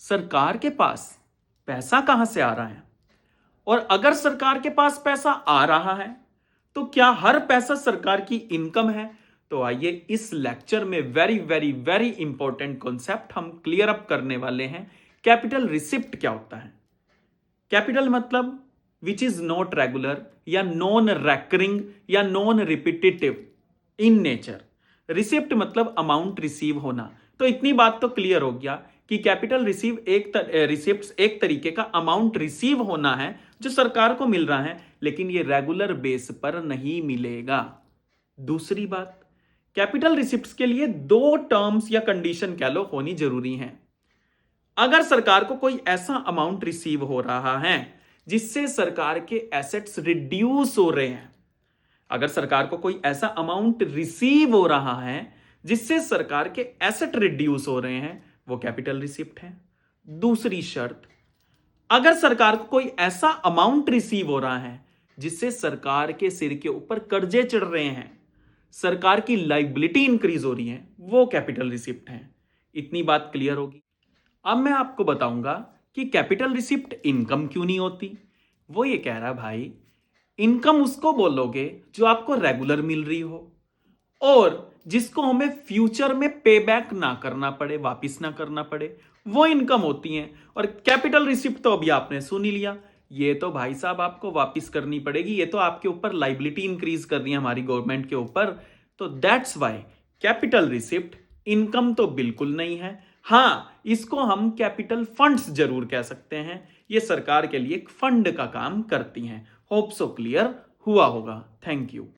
सरकार के पास पैसा कहां से आ रहा है, और अगर सरकार के पास पैसा आ रहा है तो क्या हर पैसा सरकार की इनकम है? तो आइए इस लेक्चर में very very very important concept हम क्लियर अप करने वाले हैं। कैपिटल रिसिप्ट क्या होता है? कैपिटल मतलब विच इज नॉट रेगुलर या नॉन रेकरिंग या non repetitive in nature. Receipt मतलब अमाउंट रिसीव होना। तो इतनी बात तो क्लियर हो गया कि कैपिटल रिसिप्ट एक तरीके का अमाउंट रिसीव होना है जो सरकार को मिल रहा है, लेकिन ये रेगुलर बेस पर नहीं मिलेगा। दूसरी बात, कैपिटल रिसिप्ट्स के लिए दो टर्म्स या कंडीशन कह लो होनी जरूरी है। अगर सरकार को कोई ऐसा अमाउंट रिसीव हो रहा है जिससे सरकार के एसेट्स रिड्यूस हो रहे हैं, अगर सरकार को कोई ऐसा अमाउंट रिसीव हो रहा है जिससे सरकार के एसेट रिड्यूस हो रहे हैं, वो कैपिटल रिसिप्ट है। दूसरी शर्त, अगर सरकार को कोई ऐसा अमाउंट रिसीव हो रहा है जिससे सरकार के सिर के ऊपर कर्जे चढ़ रहे हैं, सरकार की लाइबिलिटी इंक्रीज हो रही है, वो कैपिटल रिसिप्ट है। इतनी बात क्लियर होगी। अब मैं आपको बताऊंगा कि कैपिटल रिसिप्ट इनकम क्यों नहीं होती। वो ये कह रहा भाई, इनकम उसको बोलोगे जो आपको रेगुलर मिल रही हो और जिसको हमें फ्यूचर में पे बैक ना करना पड़े, वापिस ना करना पड़े, वो इनकम होती है। और कैपिटल रिसिप्ट तो अभी आपने सुन ही लिया, ये तो भाई साहब आपको वापिस करनी पड़ेगी, ये तो आपके ऊपर लाइबिलिटी इंक्रीज कर रही है हमारी गवर्नमेंट के ऊपर। तो that's why capital receipt income तो बिल्कुल नहीं है। हाँ, इसको हम कैपिटल फंड्स जरूर कह सकते हैं। ये सरकार के लिए एक फंड का काम करती हैं। होप सो क्लियर हुआ होगा। Thank you.